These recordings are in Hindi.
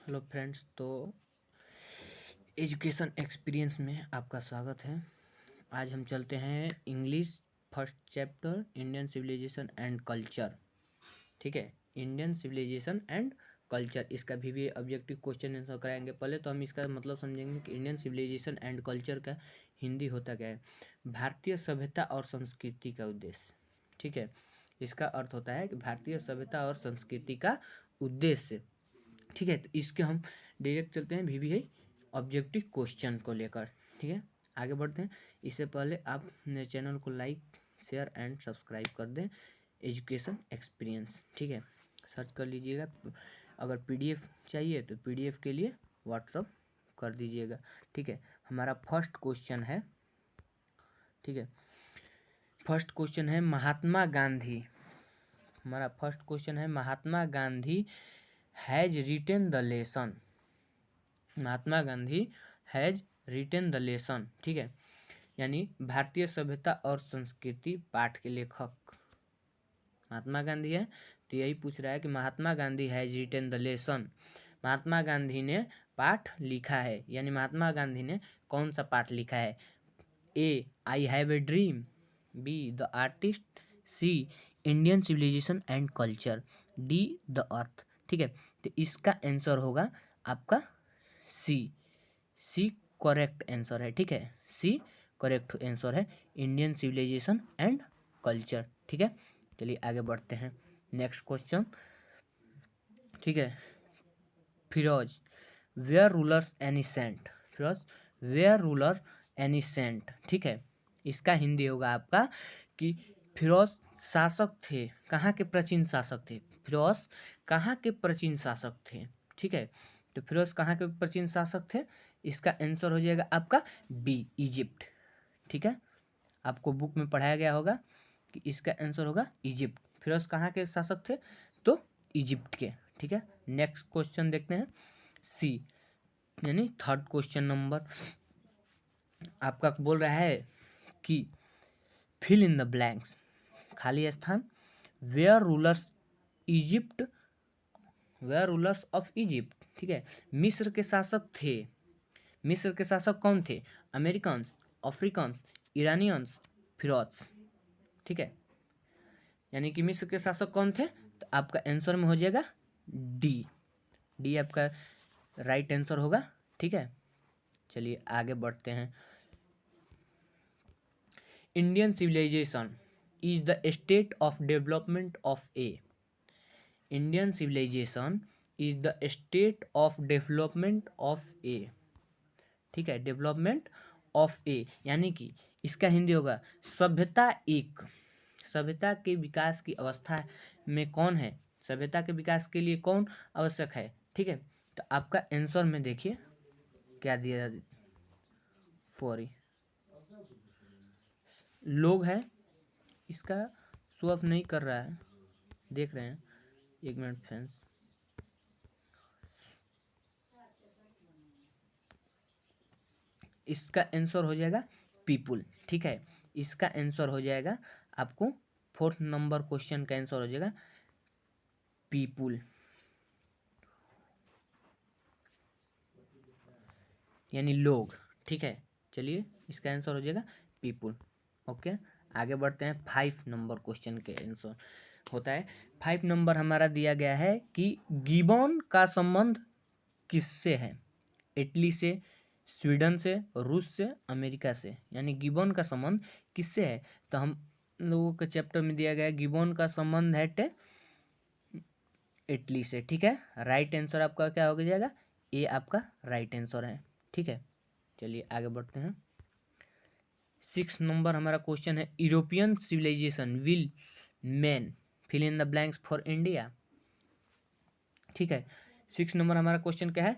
हेलो फ्रेंड्स, तो एजुकेशन एक्सपीरियंस में आपका स्वागत है। आज हम चलते हैं English first chapter Indian civilization and culture. ठीक है, इंडियन सिविलाइजेशन एंड कल्चर, इसका भी ऑब्जेक्टिव क्वेश्चन आंसर कराएंगे। पहले तो हम इसका मतलब समझेंगे कि इंडियन सिविलाइजेशन एंड कल्चर का हिंदी होता क्या है। भारतीय सभ्यता और संस्कृति का उद्देश्य। ठीक है, इसका अर्थ होता है कि भारतीय सभ्यता और संस्कृति का उद्देश्य। ठीक है, तो इसके हम डायरेक्ट चलते हैं VBI ऑब्जेक्टिव क्वेश्चन को लेकर। ठीक है, आगे बढ़ते हैं। इससे पहले आप मेरे चैनल को लाइक, शेयर एंड सब्सक्राइब कर दें। एजुकेशन एक्सपीरियंस, ठीक है, सर्च कर लीजिएगा। अगर PDF चाहिए तो PDF के लिए व्हाट्सअप कर दीजिएगा। ठीक है, हमारा फर्स्ट क्वेश्चन है। ठीक है, फर्स्ट क्वेश्चन है महात्मा गांधी। हमारा फर्स्ट क्वेश्चन है Mahatma Gandhi has written the lesson. Mahatma Gandhi has written the lesson. ठीक है, यानी भारतीय सभ्यता और संस्कृति पाठ के लेखक महात्मा गांधी है। तो यही पूछ रहा है कि Mahatma Gandhi has written the lesson. Mahatma Gandhi ने पाठ लिखा है, यानी महात्मा गांधी ने कौन सा पाठ लिखा है। A. I have a dream. B. The artist. C. Indian civilization and culture. D. The earth. ठीक है, तो इसका आंसर होगा आपका सी करेक्ट आंसर है। ठीक है, सी करेक्ट आंसर है, इंडियन सिविलाइजेशन एंड कल्चर। ठीक है, चलिए आगे बढ़ते हैं। Next question. ठीक है, pharaohs were rulers ancient. Pharaohs were ruler ancient. ठीक है, इसका हिंदी होगा आपका कि फिरोज शासक थे, कहाँ के प्राचीन शासक थे। फिरोज कहाँ के प्राचीन शासक थे। ठीक है, तो फिरोज कहाँ के प्राचीन शासक थे, इसका आंसर हो जाएगा आपका B, इजिप्ट। ठीक है, आपको बुक में पढ़ाया गया होगा कि इसका आंसर होगा इजिप्ट। फिरोज कहाँ के शासक थे, तो इजिप्ट के। ठीक है, नेक्स्ट क्वेश्चन देखते हैं। C, यानी थर्ड क्वेश्चन नंबर आपका बोल रहा है कि फिल इन द ब्लैंक्स, खाली स्थान। Were rulers Egypt, were rulers of Egypt. ठीक है, मिस्र के शासक थे। मिस्र के शासक कौन थे, अमेरिकन्स, अफ्रीकन्स, ईरानियंस, फिरोज। ठीक है, यानी कि मिस्र के शासक कौन थे, तो आपका आंसर में हो जाएगा डी आपका राइट आंसर होगा। ठीक है, चलिए आगे बढ़ते हैं। Indian civilisation is the state of development of a. Indian civilisation is the state of development of a. ठीक है, डेवलपमेंट ऑफ ए, यानी कि इसका हिंदी होगा सभ्यता एक। सभ्यता के विकास की अवस्था में कौन है, सभ्यता के विकास के लिए कौन आवश्यक है। ठीक है, तो आपका आंसर में देखिए क्या दिया, सॉरी लोग है, इसका शो ऑफ नहीं कर रहा है, देख रहे हैं, एक मिनट फ्रेंड्स। इसका आंसर हो जाएगा पीपुल। ठीक है, इसका आंसर हो जाएगा आपको फोर्थ नंबर क्वेश्चन का आंसर हो जाएगा पीपुल, यानी लोग। ठीक है, चलिए इसका आंसर हो जाएगा पीपुल। ओके, आगे बढ़ते हैं। 5 नंबर क्वेश्चन के आंसर होता है। 5 नंबर हमारा दिया गया है कि गिबन का संबंध किससे है, इटली से, स्वीडन से, रूस से, अमेरिका से। यानी गिबन का संबंध किससे है, तो हम लोगों के चैप्टर में दिया गया है गिबन का संबंध है इटली से। ठीक है, राइट आंसर आपका क्या हो जाएगा, ए आपका राइट आंसर है। ठीक है, चलिए आगे बढ़ते हैं। 6 नंबर हमारा क्वेश्चन है European civilization will man fill in the blanks for India. ठीक है, 6 नंबर हमारा क्वेश्चन क्या है,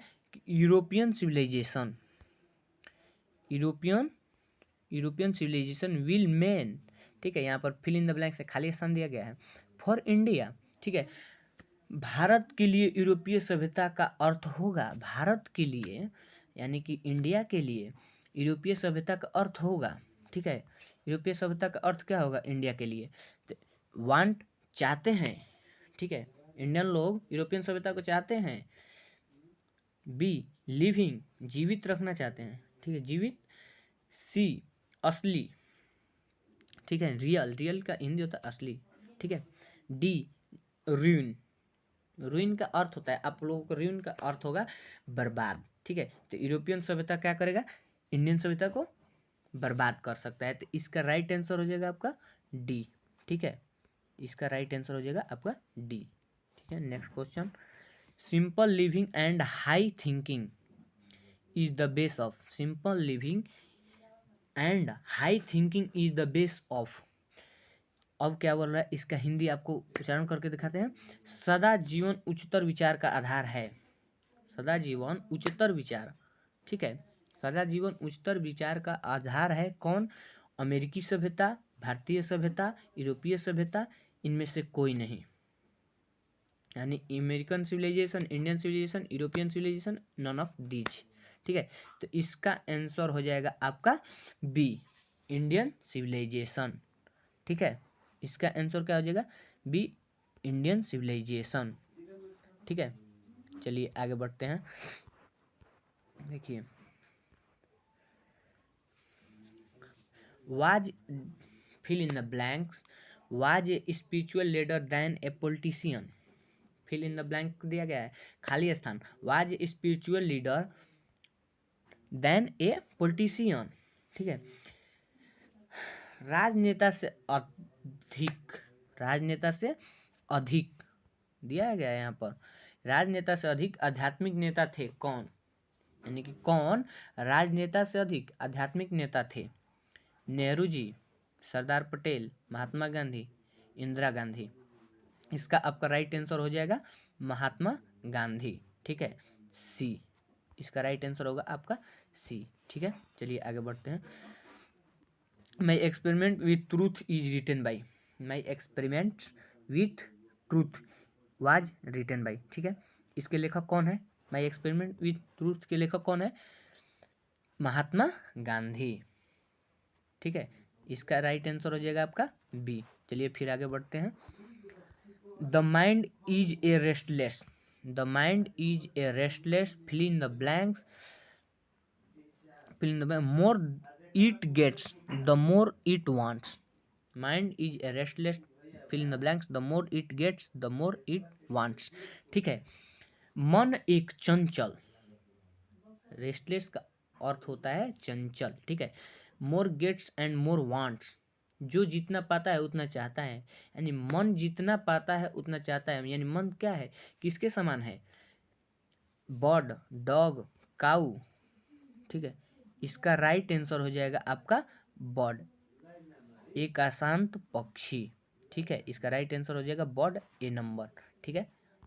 European civilization, European civilization will man. ठीक है, यहाँ पर फिल इन द ब्लैंक से खाली स्थान दिया गया है फॉर इंडिया। ठीक है, भारत के लिए यूरोपीय सभ्यता का अर्थ होगा, भारत के लिए यानी कि इंडिया के लिए यूरोपीय सभ्यता का अर्थ होगा। ठीक है, यूरोपीय सभ्यता का अर्थ क्या होगा इंडिया के लिए, तो वांट चाहते हैं। ठीक है, इंडियन लोग यूरोपियन सभ्यता को चाहते हैं, बी लिविंग, जीवित रखना चाहते हैं, ठीक है, जीवित। सी असली, ठीक है, रियल, रियल का हिंदी होता है असली, ठीक है। डी रूइन, रूइन का अर्थ होता है, आप लोगों को रूइन का अर्थ होगा बर्बाद, ठीक है। तो यूरोपियन सभ्यता क्या करेगा, इंडियन सभ्यता को बर्बाद कर सकता है। तो इसका राइट आंसर हो जाएगा आपका डी, ठीक है, इसका राइट आंसर हो जाएगा आपका डी, ठीक है। Next question, simple living and high thinking is the base of, simple living and high thinking is the base of. अब क्या बोल रहा है, इसका हिंदी आपको उच्चारण करके दिखाते हैं। सदा जीवन उच्चतर विचार का आधार है, सदा जीवन उच्चतर विचार, ठीक है, सदा जीवन उच्चतर विचार का आधार है कौन, अमेरिकी सभ्यता, भारतीय सभ्यता, यूरोपीय सभ्यता, इनमें से कोई नहीं। यानी American civilization, Indian civilization, European civilization, none of these, ठीक है। तो इसका आंसर हो जाएगा आपका बी, इंडियन सिविलाइजेशन, ठीक है, इसका आंसर क्या हो जाएगा बी, इंडियन सिविलाइजेशन, ठीक है। चलिए आगे बढ़ते हैं। देखिए, was, fill in the blanks, was a spiritual leader than a politician, fill in the blank दिया गया है, खाली स्थान, was a spiritual leader than a politician, ठीक है। राजनेता से अधिक, राजनेता से अधिक दिया गया है यहाँ पर, राजनेता से अधिक आध्यात्मिक नेता थे कौन, यानी कि कौन राजनेता से अधिक आध्यात्मिक नेता थे, नेहरू जी, सरदार पटेल, महात्मा गांधी, इंदिरा गांधी। इसका आपका राइट आंसर हो जाएगा महात्मा गांधी, ठीक है, सी, इसका राइट आंसर होगा आपका सी, ठीक है। चलिए आगे बढ़ते हैं। My experiment with truth is written by, my experiment with truth was written by, ठीक है, इसके लेखक कौन है, माई एक्सपेरिमेंट विथ ट्रूथ के लेखक कौन है, महात्मा गांधी, ठीक है, इसका राइट आंसर हो जाएगा आपका बी। चलिए फिर आगे बढ़ते हैं। The mind is a restless, the mind is a restless, fill in the blanks, fill in the blank, more it gets the more it wants, mind is a restless, fill in the blanks, the more it gets the more it wants, ठीक है। मन एक चंचल, रेस्टलेस का अर्थ होता है चंचल, ठीक है। मोर गेट्स एंड मोर वांट्स, जो जितना पाता है उतना चाहता है, यानी मन जितना पाता है उतना चाहता है, यानी मन क्या है, किसके समान है, बर्ड, डॉग, काऊ, ठीक है, इसका राइट आंसर हो जाएगा आपका बर्ड, एक अशांत पक्षी, ठीक है, इसका राइट आंसर हो जाएगा बर्ड, ए नंबर, ठीक है,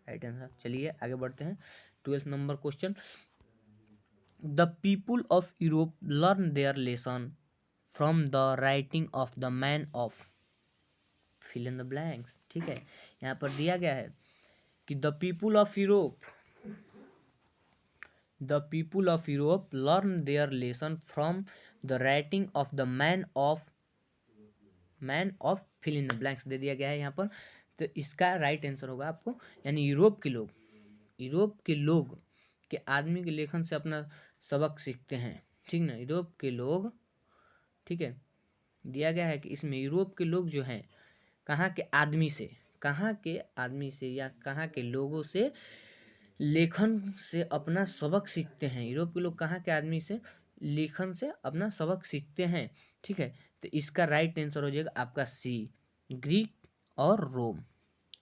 राइट आंसर। चलिए आगे बढ़ते हैं। 12th number question, the people of Europe learn their lesson from the writing of the man of, fill in the blanks, ठीक है। यहाँ पर दिया गया है कि the people of Europe, the people of Europe learn their lesson from the writing of the man of, man of fill in the blanks दे दिया गया है यहाँ पर। तो इसका राइट आंसर होगा आपको, यानी यूरोप के लोग, यूरोप के लोग के आदमी के लेखन से अपना सबक सीखते हैं, ठीक ना, यूरोप के लोग, ठीक है, दिया गया है कि इसमें यूरोप के लोग जो हैं कहाँ के आदमी से, कहाँ के आदमी से या कहाँ के लोगों से लेखन से अपना सबक सीखते हैं, यूरोप के लोग कहाँ के आदमी से लेखन से अपना सबक सीखते हैं, ठीक है। तो इसका राइट आंसर हो जाएगा आपका सी, ग्रीक और रोम,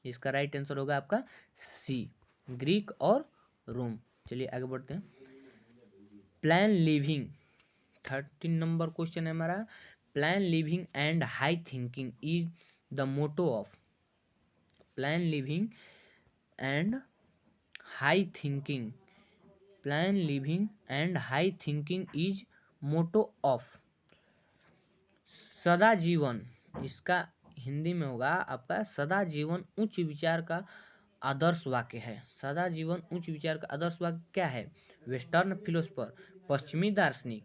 इसका राइट आंसर होगा आपका सी, ग्रीक और रोम। चलिए आगे बढ़ते हैं। प्लान लिविंग, 13 नंबर क्वेश्चन है हमारा, plan living and high thinking is the motto of, plan living and high thinking, plan living and high thinking is motto of, सदा जीवन, इसका हिंदी में होगा आपका सदा जीवन उच्च विचार का आदर्श वाक्य है, सदा जीवन उच्च विचार का आदर्श वाक्य क्या है, वेस्टर्न फिलोसफर, पश्चिमी दार्शनिक,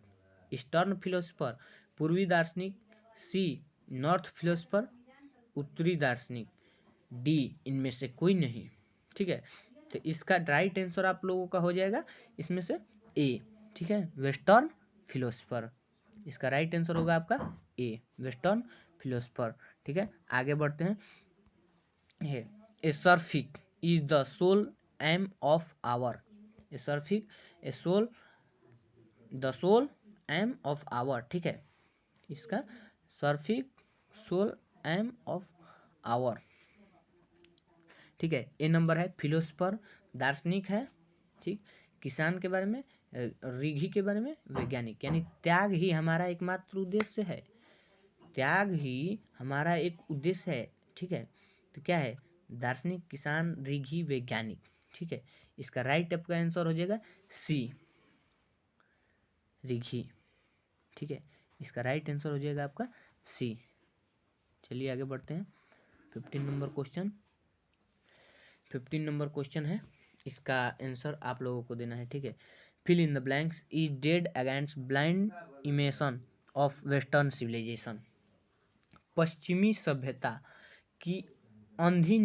ईस्टर्न फिलोसफर, पूर्वी दार्शनिक, सी नॉर्थ फिलोसफर, उत्तरी दार्शनिक, डी इनमें से कोई नहीं, ठीक है। तो इसका राइट आंसर आप लोगों का हो जाएगा इसमें से ए, ठीक है, वेस्टर्न फिलोसफर। इसका राइट आंसर होगा आपका ए, वेस्टर्न फिलोसफर। ठीक है, आगे बढ़ते हैं। A Sufic is the sole aim of our. A Sufic a sole the sole aim of our. ठीक है, इसका Sufic sole aim of our. ठीक है, ए नंबर है फिलोसफर, दार्शनिक है। ठीक, किसान के बारे में, ऋघि के बारे में वैज्ञानिक, यानी त्याग ही हमारा एकमात्र उद्देश्य है, त्याग ही हमारा एक उद्देश्य है। ठीक है, तो क्या है, दार्शनिक, किसान, ऋघि, वैज्ञानिक। ठीक है, इसका राइट आपका आंसर हो जाएगा सी, ऋघि। ठीक है, इसका राइट आंसर हो जाएगा आपका सी। चलिए आगे बढ़ते हैं। 15 नंबर क्वेश्चन, 15 नंबर क्वेश्चन है, इसका आंसर आप लोगों को देना है। ठीक है, fill in the blanks is dead against blind imitation of western civilization. पश्चिमी सभ्यता की अंधी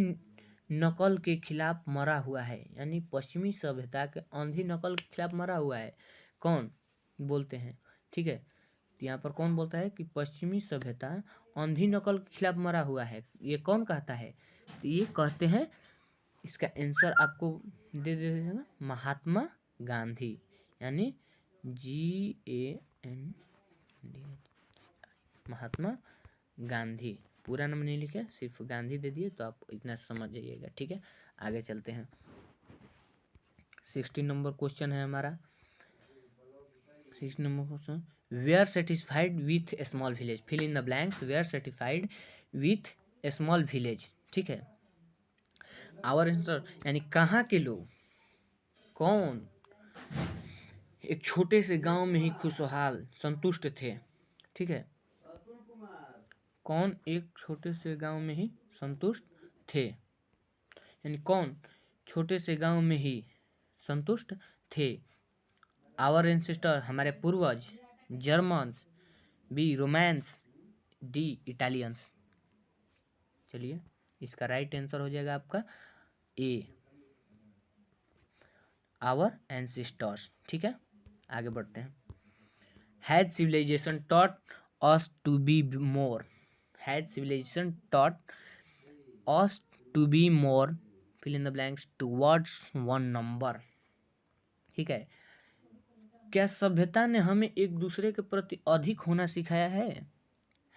नकल के खिलाफ मरा हुआ है, यानी पश्चिमी सभ्यता के अंधी नकल के खिलाफ मरा हुआ है, कौन बोलते हैं। ठीक है, तो यहाँ पर कौन बोलता है कि पश्चिमी सभ्यता अंधी नकल के खिलाफ मरा हुआ है, ये कौन कहता है, तो ये कहते हैं, इसका आंसर आपको दे देगा महात्मा गांधी, यानी GAN, महात्मा गांधी। पूरा नाम नहीं लिखे, सिर्फ गांधी दे दिए, तो आप इतना समझ जाइएगा। ठीक है, आगे चलते हैं। 16 नंबर क्वेश्चन है हमारा। 16 number question, we are satisfied with a small village. Fill in the blanks, we are satisfied with a small village. ठीक है, आवर आंसर, यानी कहाँ के लोग, कौन एक छोटे से गांव में ही खुशहाल संतुष्ट थे। ठीक है, कौन एक छोटे से गांव में ही संतुष्ट थे, यानी कौन छोटे से गांव में ही संतुष्ट थे। आवर एंसेस्टर, हमारे पूर्वज, Germans, B Romans, D Italians. चलिए, इसका राइट आंसर हो जाएगा आपका ए, आवर एंसेस्टर्स। ठीक है, आगे बढ़ते हैं। Has civilization taught us to be more, has civilization taught us to be more, fill in the blanks, towards one number. ठीक है, क्या सभ्यता ने हमें एक दूसरे के प्रति अधिक होना सिखाया है।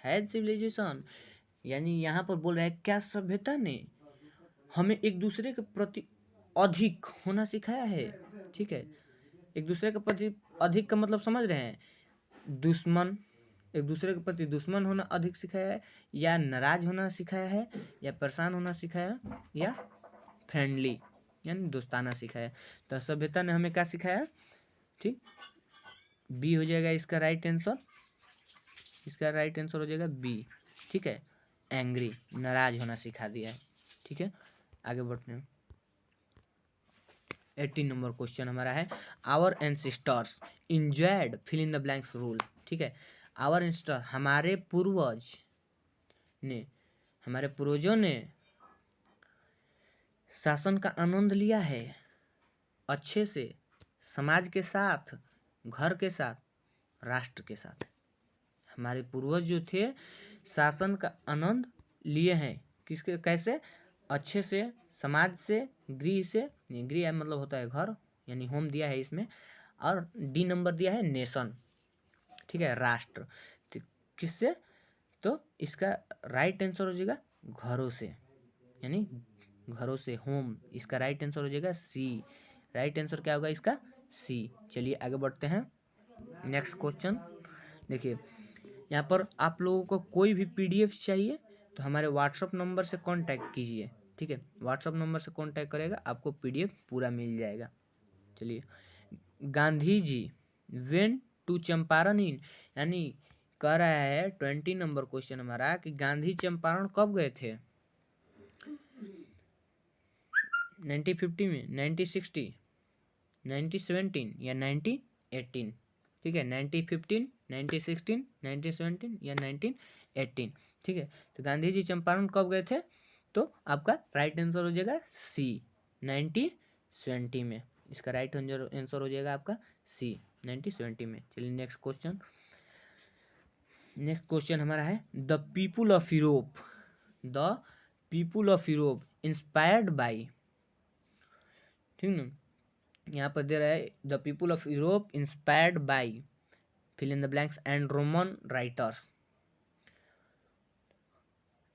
हैज सिविलाइजेशन, यानी यहाँ पर बोल रहा है क्या सभ्यता ने हमें एक दूसरे के प्रति अधिक होना सिखाया है। ठीक है, एक दूसरे के प्रति अधिक का मतलब समझ रहे हैं, दुश्मन, एक दूसरे के प्रति दुश्मन होना अधिक सिखाया है, या नाराज होना सिखाया है, या परेशान होना सिखाया, या फ्रेंडली यानी दोस्ताना सिखाया। तो सभ्यता ने हमें क्या सिखाया। ठीक, बी हो जाएगा इसका राइट आंसर, इसका राइट आंसर हो जाएगा बी। ठीक है, एंग्री, नाराज होना सिखा दिया है। ठीक है, आगे बढ़ते हैं। 18 नंबर क्वेश्चन हमारा है, our ancestors enjoyed fill in the blanks rule. ठीक है, आवर एंसेस्टर, हमारे पूर्वज ने, हमारे पूर्वजों ने शासन का आनंद लिया है, अच्छे से, समाज के साथ, घर के साथ, राष्ट्र के साथ। हमारे पूर्वज जो थे शासन का आनंद लिए हैं, किसके, कैसे, अच्छे से, समाज से, गृह से, गृह मतलब होता है घर, यानी होम दिया है इसमें, और डी नंबर दिया है नेशन। ठीक है, राष्ट्र, तो किससे, तो इसका राइट आंसर हो जाएगा घरों से, यानी घरों से, होम। इसका राइट आंसर हो जाएगा सी, राइट आंसर क्या होगा इसका सी। चलिए आगे बढ़ते हैं। नेक्स्ट क्वेश्चन देखिए, यहाँ पर आप लोगों को कोई भी PDF चाहिए तो हमारे व्हाट्सअप नंबर से कांटेक्ट कीजिए। ठीक है, व्हाट्सअप नंबर से कांटेक्ट करेगा, आपको PDF पूरा मिल जाएगा। चलिए, गांधी जी वेंट टू चंपारण इन, यानी कह रहा है 20 नंबर क्वेश्चन हमारा कि गांधी चंपारण कब गए थे, 1950 में, 1960, 1917 या 1918। ठीक है, 1915, 1916, 1917 या 1918। ठीक है, तो गांधी जी चंपारण कब गए थे, तो आपका राइट आंसर हो जाएगा सी, 1915। 1970 में। इसका राइट आंसर हो जाएगा आपका सी, 1970 में। चलिए नेक्स्ट क्वेश्चन हमारा है the people of Europe inspired by, ठीक ना, यहाँ पर दे रहा है the people of Europe inspired by fill in the blanks and Roman writers,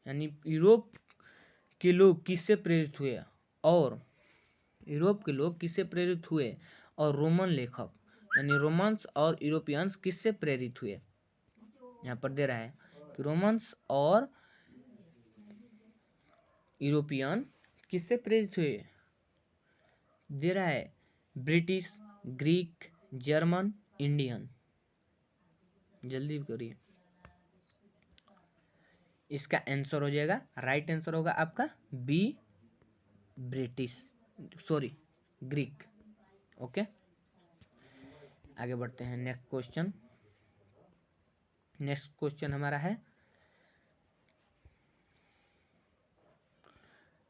यानी यूरोप के लोग किससे प्रेरित हुए और रोमन लेखक यानी रोमन्स और यूरोपियंस किससे प्रेरित हुए। यहाँ पर दे रहा है कि रोमन्स और यूरोपियन किससे प्रेरित हुए, दे रहा है ब्रिटिश, ग्रीक, जर्मन, इंडियन। जल्दी करिए, इसका आंसर हो जाएगा, राइट आंसर होगा आपका बी, ग्रीक। ओके, आगे बढ़ते हैं। नेक्स्ट क्वेश्चन हमारा है,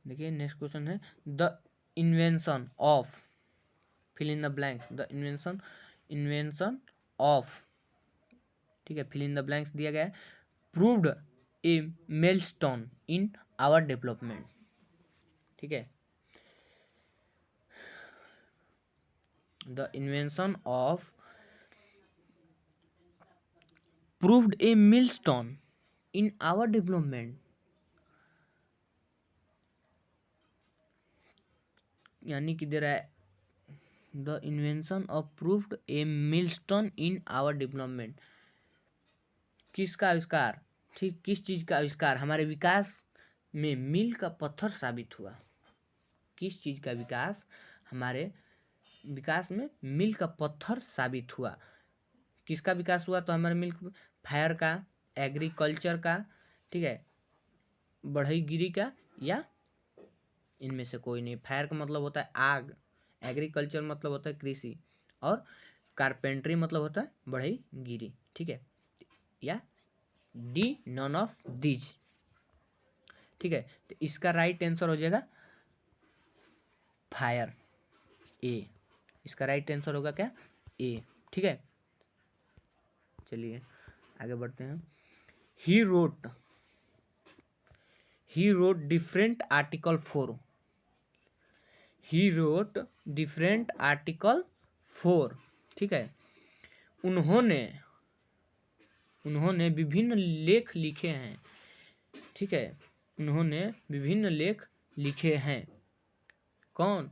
देखिए नेक्स्ट क्वेश्चन है the invention of fill in the blanks, the invention of, ठीक है, फिल इन द ब्लैंक्स दिया गया है, proved a milestone in our development, ठीक है, the invention of proved a milestone in our development, यानी कि दे रहा है the invention of proved a milestone in our development, किसका आविष्कार, ठीक, किस चीज का आविष्कार हमारे विकास में मील का पत्थर साबित हुआ, किस चीज का विकास हमारे विकास में मील का पत्थर साबित हुआ, किसका विकास हुआ, तो हमारे मिल्क फायर का, एग्रीकल्चर का, ठीक है, बढ़ईगिरी का, या इनमें से कोई नहीं। फायर का मतलब होता है आग, एग्रीकल्चर मतलब होता है कृषि, और कारपेंट्री मतलब होता है बढ़ईगिरी, ठीक है, या डी नॉन ऑफ दीज, ठीक है। तो इसका राइट आंसर हो जाएगा फायर, ए, इसका राइट आंसर होगा क्या, ए, ठीक है। चलिए आगे बढ़ते हैं। ही रोट डिफरेंट आर्टिकल 4, ठीक है, उन्होंने विभिन्न लेख लिखे हैं, ठीक है, उन्होंने विभिन्न लेख लिखे हैं, कौन,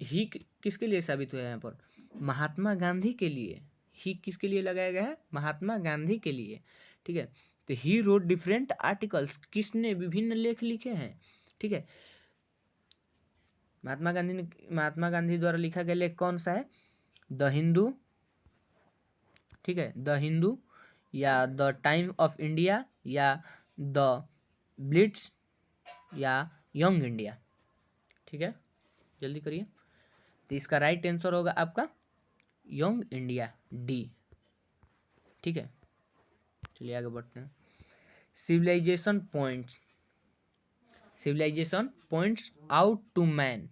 ही किसके लिए साबित हुआ है यहाँ पर, महात्मा गांधी के लिए, ही किसके लिए लगाया गया है, महात्मा गांधी के लिए, ठीक है। तो ही रोट डिफरेंट आर्टिकल्स, किसने विभिन्न लेख लिखे हैं, ठीक है, महात्मा गांधी द्वारा लिखा गया लेख कौन सा है, द हिंदू, ठीक है, द हिंदू, या द टाइम ऑफ इंडिया, या द ब्लिट्स, या यंग इंडिया, ठीक है, जल्दी करिए। तो इसका राइट आंसर होगा आपका यंग इंडिया, डी, ठीक है। चलिए आगे बढ़ते हैं। Civilization points out to man,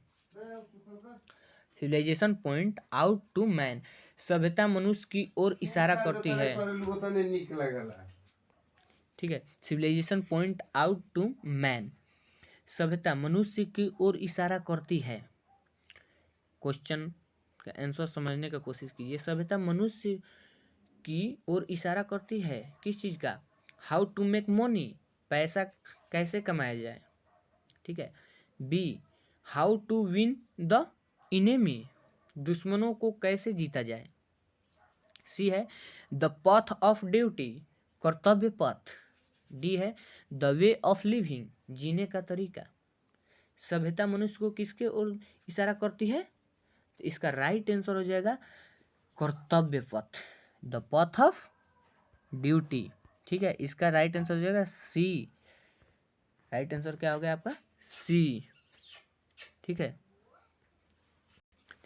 civilization point out to man, सभ्यता मनुष्य की ओर इशारा करती है, ठीक है, civilization point out to man, सभ्यता मनुष्य की ओर इशारा करती है। क्वेश्चन का आंसर समझने का कोशिश कीजिए। सभ्यता मनुष्य की ओर इशारा करती है किस चीज का, हाउ टू मेक मनी, पैसा कैसे कमाया जाए, ठीक है, B, how to win the enemy, दुश्मनों को कैसे जीता जाए, सी है द पाथ ऑफ ड्यूटी, कर्तव्य पथ, डी है द वे ऑफ लिविंग, जीने का तरीका। सभ्यता मनुष्य को किसके ओर इशारा करती है, तो इसका राइट आंसर हो जाएगा कर्तव्य पथ, द पाथ ऑफ ड्यूटी, ठीक है, इसका राइट आंसर हो जाएगा सी, राइट आंसर क्या हो गया आपका, सी, ठीक है।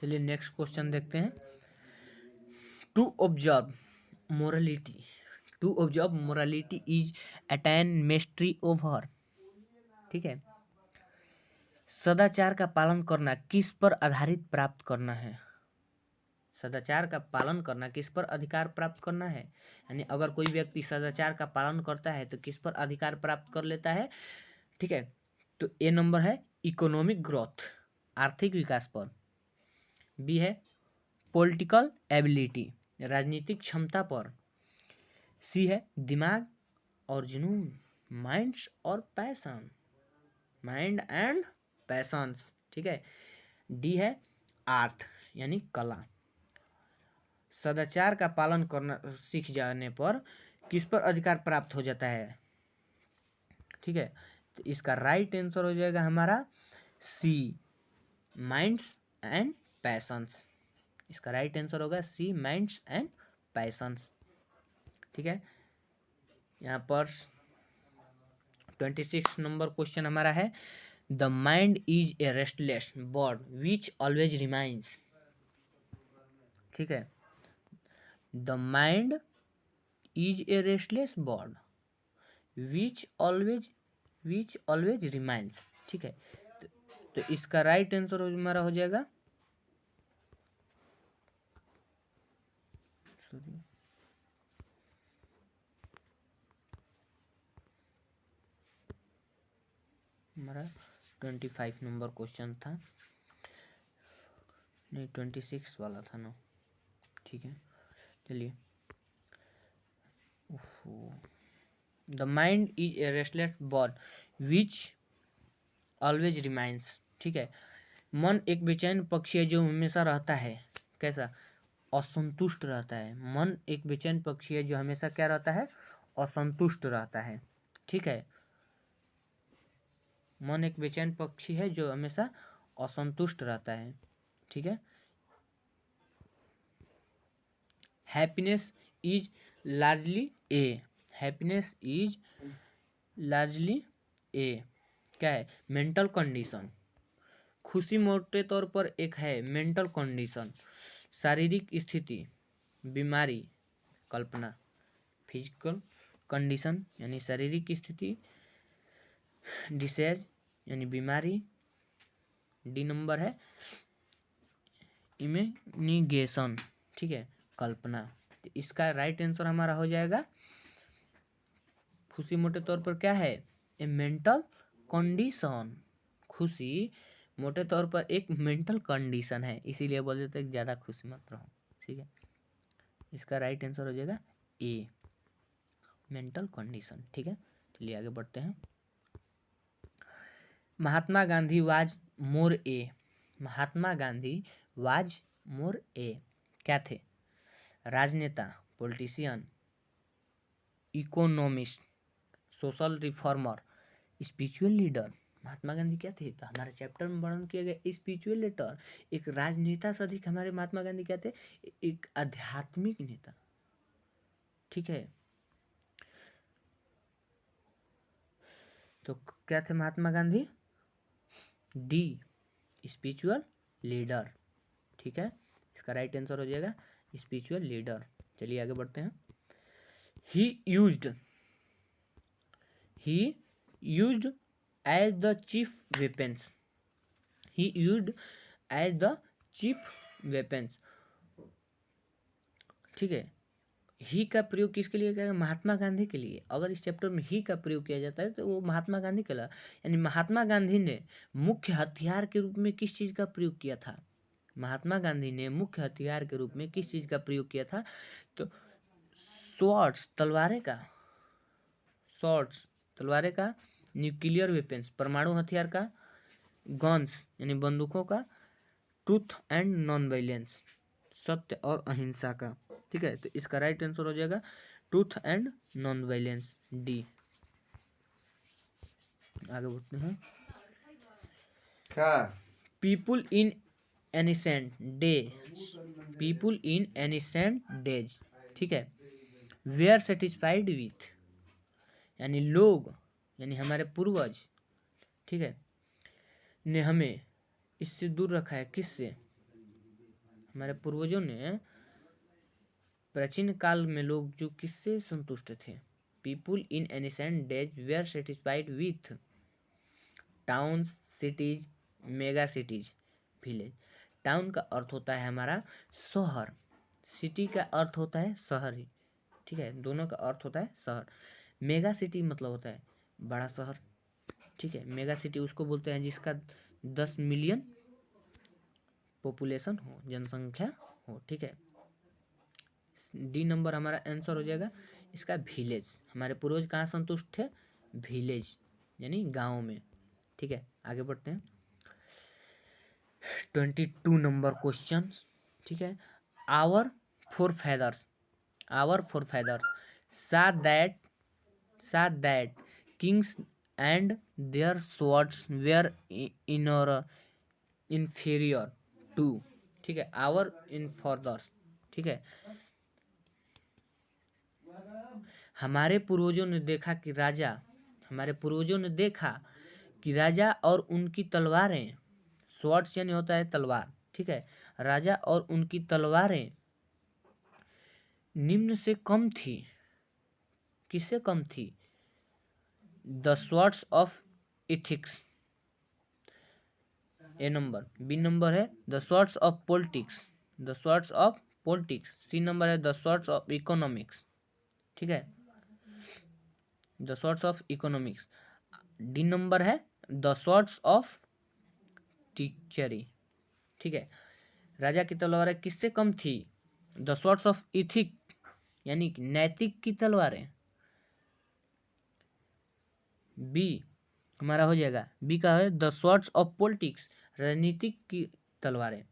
चलिए नेक्स्ट क्वेश्चन देखते हैं। To observe morality is attain mastery over, ठीक है, सदाचार का पालन करना किस पर आधारित प्राप्त करना है? सदाचार का पालन करना किस पर अधिकार प्राप्त करना है? यानी अगर कोई व्यक्ति सदाचार का पालन करता है तो किस पर अधिकार प्राप्त कर लेता है? ठीक है, तो ए नंबर है इकोनॉमिक ग्रोथ, आर्थिक विकास पर। बी है पॉलिटिकल एबिलिटी, राजनीतिक क्षमता पर। सी है दिमाग और जुनून, माइंड्स और पैशन, माइंड एंड पैशंस। ठीक है, डी है आर्ट यानी कला। सदाचार का पालन करना सीख जाने पर किस पर अधिकार प्राप्त हो जाता है? ठीक है, तो इसका राइट आंसर हो जाएगा हमारा सी, माइंड्स एंड पैशंस। इसका राइट आंसर होगा सी, माइंड्स एंड पैशंस। ठीक है, यहाँ पर 26 नंबर क्वेश्चन हमारा है, the mind is a restless bird which always remains. ठीक है, the mind is a restless bird which always remains. ठीक है, तो इसका राइट आंसर हमारा हो जाएगा हमारा 25 नंबर क्वेश्चन था, नहीं 26 वाला था ना। ठीक है, चलिए, the mind is a restless bird which always remains. ठीक है, मन एक बेचैन पक्षी है जो हमेशा रहता है, कैसा? असंतुष्ट रहता है। मन एक बेचैन पक्षी है जो हमेशा क्या रहता है? असंतुष्ट रहता है। ठीक है, मन एक बेचैन पक्षी है जो हमेशा असंतुष्ट रहता है। ठीक है, happiness is largely a, happiness is largely a क्या है? Mental condition. खुशी मोटे तौर पर एक है मेंटल कंडीशन, शारीरिक स्थिति, बीमारी, कल्पना। फिजिकल कंडीशन यानी शारीरिक स्थिति, डिसेज यानी बीमारी। डी नंबर है इमेजिनेशन। ठीक है, कल्पना। तो इसका राइट आंसर हमारा हो जाएगा, खुशी मोटे तौर पर क्या है? ए मेंटल कंडीशन। खुशी मोटे तौर पर एक मेंटल कंडीशन है, इसीलिए बोल देते हैं ज़्यादा खुशी मत रहो। ठीक है, इसका राइट आंसर हो जाएगा ए, मेंटल कंडीशन। ठीक है, चलिए आगे बढ़ते हैं। Mahatma Gandhi was more a, Mahatma Gandhi was more a क्या थे? राजनेता, politician, economist, social reformer, spiritual leader. Mahatma Gandhi क्या थे? तो हमारे चैप्टर में वर्णन किया गया स्पिरिचुअल लीडर, एक राजनेता से अधिक हमारे महात्मा गांधी क्या थे? एक आध्यात्मिक नेता। ठीक है, तो क्या थे Mahatma Gandhi? D, spiritual leader. ठीक है, इसका राइट आंसर हो जाएगा स्पिरिचुअल लीडर। चलिए आगे बढ़ते हैं। He used as the chief weapons, he used as the chief weapons. ठीक है, ही का प्रयोग किसके लिए किया गया? महात्मा गांधी के लिए। अगर इस चैप्टर में ही का प्रयोग किया जाता है तो वो महात्मा गांधी के लिए, यानी महात्मा गांधी ने मुख्य हथियार के रूप में किस चीज़ का प्रयोग किया था? महात्मा गांधी ने मुख्य हथियार के रूप में किस चीज़ का प्रयोग किया था? तो स्वॉर्ड्स, तलवारें का, स्वॉर्ड्स तलवारें का, न्यूक्लियर वेपन्स परमाणु हथियार का, गन्स यानी बंदूकों का, ट्रूथ एंड नॉन वायलेंस सत्य और अहिंसा का। ठीक है, तो इसका राइट आंसर हो जाएगा truth and non violence, D. आगे बढ़ते हैं। People in ancient day, people in ancient days. ठीक है, वेयर सेटिस्फाइड विथ, यानी लोग यानी हमारे पूर्वज। ठीक है, ने हमें इससे दूर रखा है, किससे? हमारे पूर्वजों ने प्राचीन काल में लोग जो किससे संतुष्ट थे? People in ancient days were satisfied with towns, cities, mega cities, village. Town का अर्थ होता है हमारा शहर, सिटी का अर्थ होता है शहर ही, ठीक है, दोनों का अर्थ होता है शहर। मेगा सिटी मतलब होता है बड़ा शहर, ठीक है। मेगा सिटी उसको बोलते हैं जिसका 10 मिलियन पॉपुलेशन हो, जनसंख्या हो, ठीक है। डी नंबर हमारा आंसर हो जाएगा इसका विलेज। हमारे पूर्वज कहाँ संतुष्ट थे? विलेज यानी गांव में, ठीक है। आगे बढ़ते हैं 22 नंबर क्वेश्चन, ठीक है। Our forefathers, our forefathers saw that kings and their swords were inferior to, ठीक है, आवर इन फॉरदर्स, ठीक है। हमारे पूर्वजों ने देखा कि राजा, हमारे पूर्वजों ने देखा कि राजा और उनकी तलवारें, स्वॉर्ड्स यानी होता है तलवार, ठीक है, राजा और उनकी तलवारें निम्न से कम थी। किससे कम थी? The swords of ethics, A number. B number है the swords of politics, the swords of politics. C number है द स्वॉर्ड्स ऑफ इकोनॉमिक्स, ठीक है, the swords of economics. D number है द स्वॉर्ड्स ऑफ टीचरी, ठीक है। राजा की तलवारें किससे कम थी? द स्वॉर्ड्स ऑफ इथिक यानी नैतिक की तलवारें। बी हमारा हो जाएगा, बी का है द स्वॉर्ड्स ऑफ पॉलिटिक्स, राजनीतिक की तलवारें।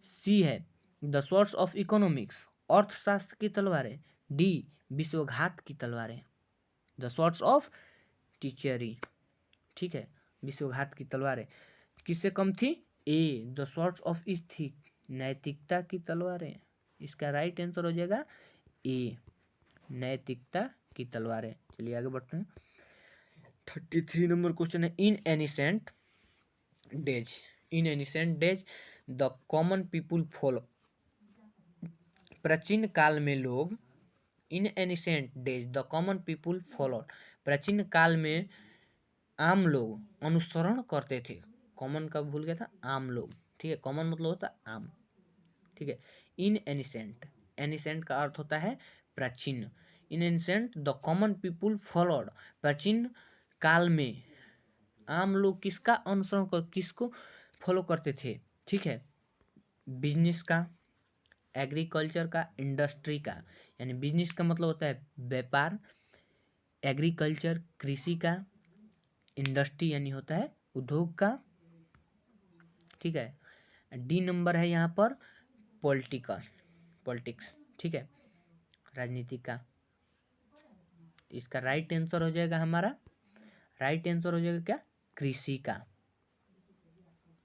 सी है द स्वॉर्ड्स ऑफ इकोनॉमिक्स, अर्थशास्त्र की तलवारें। डी विश्वघात की तलवारें, द स्वॉर्ड्स ऑफ टीचरी, ठीक है, विश्वघात की तलवारें किससे कम थी? ए द स्वॉर्ड्स ऑफ इथिक, नैतिकता की तलवारें। इसका राइट आंसर हो जाएगा ए, नैतिकता की तलवारें। चलिए आगे बढ़ते हैं 33 नंबर क्वेश्चन है in ancient days, in ancient days the common people follow, प्राचीन काल में लोग, in ancient days the common people follow, प्राचीन काल में आम लोग अनुसरण करते थे। कॉमन का भूल गया था, आम लोग, ठीक है, कॉमन मतलब होता है आम, ठीक है। इन एनिसेंट, एनिसेंट का अर्थ होता है प्राचीन। In ancient the common people followed, प्राचीन काल में आम लोग किसका अनुसरण कर, किसको फॉलो करते थे, ठीक है, बिजनेस का, एग्रीकल्चर का, इंडस्ट्री का। यानी बिजनेस का मतलब होता है व्यापार, एग्रीकल्चर कृषि का, इंडस्ट्री यानी होता है उद्योग का, ठीक है। डी नंबर है यहाँ पर पॉलिटिकल, पॉलिटिक्स, ठीक है, राजनीति का। इसका राइट आंसर हो जाएगा हमारा, राइट आंसर हो जाएगा क्या? कृषि का,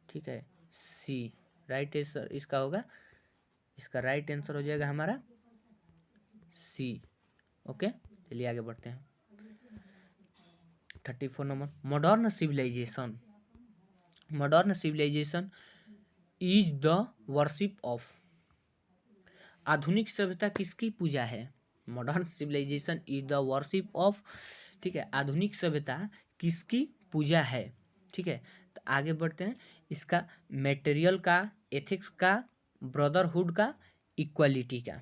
ठीक है, सी राइट आंसर इसका होगा, इसका राइट आंसर हो जाएगा हमारा सी। ओके, चलिए आगे बढ़ते हैं 34 number modern civilization, modern civilization is the worship of, आधुनिक सभ्यता किसकी पूजा है? Modern civilization is the worship of, ठीक है, आधुनिक सभ्यता किसकी पूजा है, ठीक है। तो आगे बढ़ते हैं, इसका मटेरियल का, एथिक्स का, ब्रदरहुड का, इक्वालिटी का।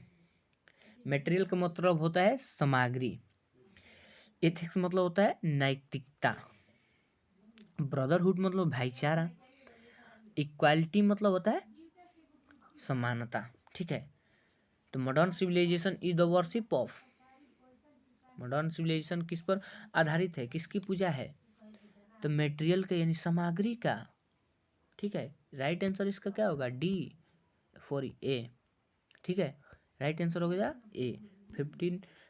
मटेरियल का मतलब होता है सामग्री, एथिक्स मतलब होता है नैतिकता, ब्रदरहुड मतलब भाईचारा, इक्वालिटी मतलब होता है समानता, ठीक है। तो modern civilization is the worship of, modern civilization किस पर आधारित है, किसकी पूजा है? तो मटेरियल का यानी सामग्री का, ठीक है। राइट आंसर इसका क्या होगा? डी फॉर ए, ठीक है, राइट आंसर हो गया ए।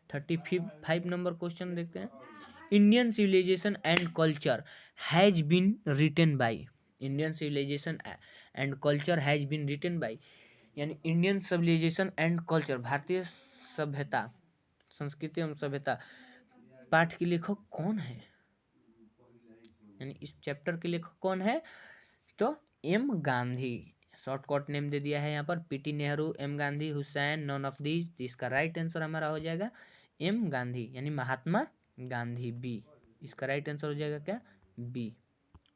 35 नंबर क्वेश्चन देखते हैं Indian civilization and culture has been written by, Indian civilization and culture has been written by, यानी इंडियन सिविलाइजेशन एंड कल्चर, भारतीय सभ्यता, संस्कृति एवं सभ्यता पाठ के लेखक कौन है, यानी इस चैप्टर के लेखक कौन है? तो एम गांधी, शॉर्टकट नेम दे दिया है यहाँ पर, PT Nehru, M Gandhi, Hussain, none of these. इसका राइट आंसर हमारा हो जाएगा एम गांधी यानी महात्मा गांधी, बी। इसका राइट आंसर हो जाएगा क्या? बी,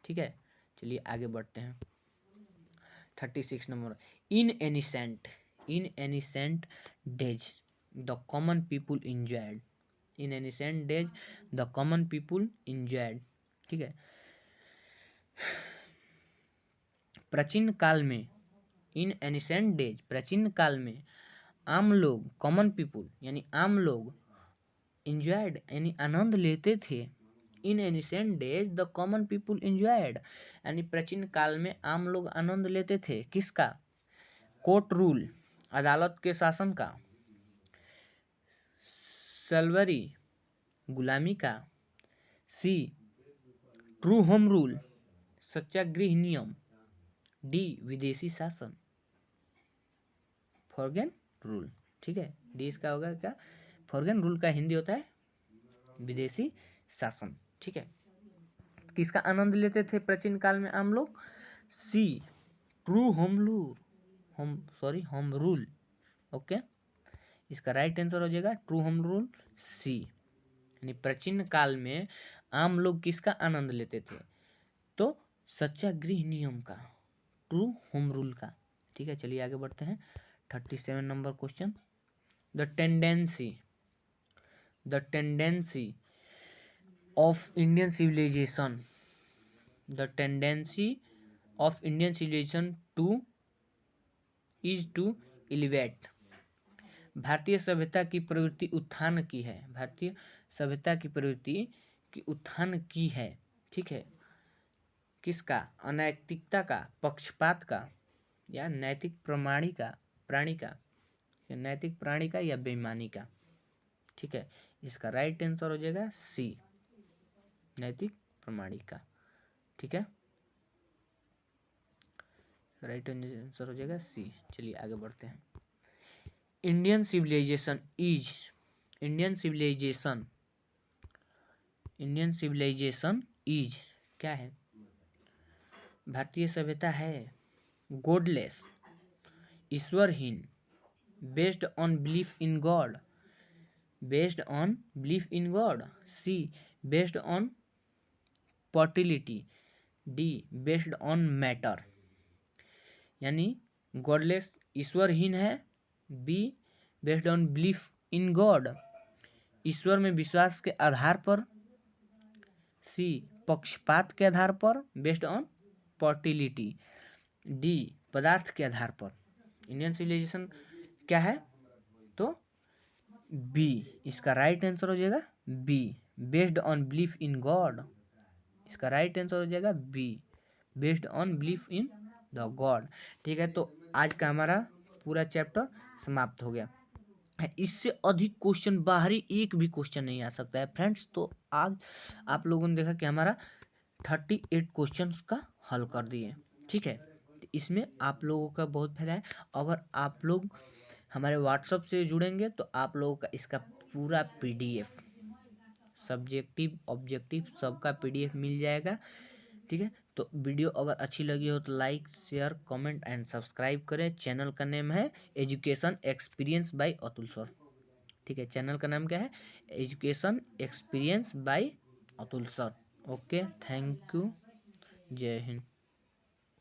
ठीक है। चलिए आगे बढ़ते हैं। 36 number, in ancient days the common people enjoyed. In ancient days the common people enjoyed, ठीक है। प्राचीन काल में, इन एनिसेंट डेज, प्राचीन काल में आम लोग, कॉमन पीपुल यानी आम लोग, इंजॉयड यानी आनंद लेते थे। In ancient days the common people enjoyed यानी प्राचीन काल में आम लोग आनंद लेते थे किसका? कोर्ट रूल, अदालत के शासन का। सल्वरी, गुलामी का। सी, ट्रू होम रूल, सच्चा गृह नियम। डी, विदेशी शासन, फॉरगेन रूल, ठीक है। डी इसका होगा क्या? फॉरगेन रूल का हिंदी होता है विदेशी शासन, ठीक है। किसका आनंद लेते थे प्राचीन काल में आम लोग? सी, ट्रू होम रूल, ओके। इसका राइट आंसर हो जाएगा ट्रू होम रूल, सी। यानी प्राचीन काल में आम लोग किसका आनंद लेते थे? तो सच्चा गृह नियम का, ट्रू होम रूल का, ठीक है। चलिए आगे बढ़ते हैं। 37 number question, the tendency of Indian civilization, the tendency of Indian civilization to elevate. भारतीय सभ्यता की प्रवृत्ति उत्थान की है, भारतीय सभ्यता की प्रवृत्ति की उत्थान की है, ठीक है। किसका? अनैतिकता का, पक्षपात का, या नैतिक प्राणी का, या नैतिक प्राणी का, या बेईमानी का, ठीक है। इसका राइट आंसर हो जाएगा सी, नैतिक प्राणी का, ठीक है। राइट आंसर हो जाएगा सी। चलिए आगे बढ़ते हैं। इंडियन सिविलाइजेशन इज क्या है? भारतीय सभ्यता है गॉडलेस, ईश्वरहीन, based on belief in God, C, based on fertility, D, based on matter. यानी गॉडलेस, ईश्वरहीन है, B, based on belief in God, ईश्वर में विश्वास के आधार पर, सी, पक्षपात के आधार पर, बेस्ड ऑन फर्टिलिटी, डी, पदार्थ के आधार पर। इंडियन सिविलाइजेशन क्या है? तो बी, इसका राइट आंसर हो जाएगा B, based on belief in God. इसका राइट आंसर हो जाएगा B, based on belief in the God, ठीक है। तो आज का हमारा पूरा चैप्टर समाप्त हो गया। इससे अधिक क्वेश्चन, बाहरी एक भी क्वेश्चन नहीं आ सकता है फ्रेंड्स। तो आज आप लोगों ने देखा कि हमारा 38 क्वेश्चंस का हल कर दिए, ठीक है। इसमें आप लोगों का बहुत फायदा है। अगर आप लोग हमारे व्हाट्सएप से जुड़ेंगे तो आप लोगों का इसका पूरा पीडीएफ, सब्जेक्टिव ऑब्जेक्टिव सबका पीडीएफ मिल जाएगा, ठीक है। तो वीडियो अगर अच्छी लगी हो तो like, share, comment and subscribe करें। चैनल का नेम है education experience by Atul sir, ठीक है। चैनल का नाम क्या है? Education experience by Atul sir, okay. Thank you, जय हिंद।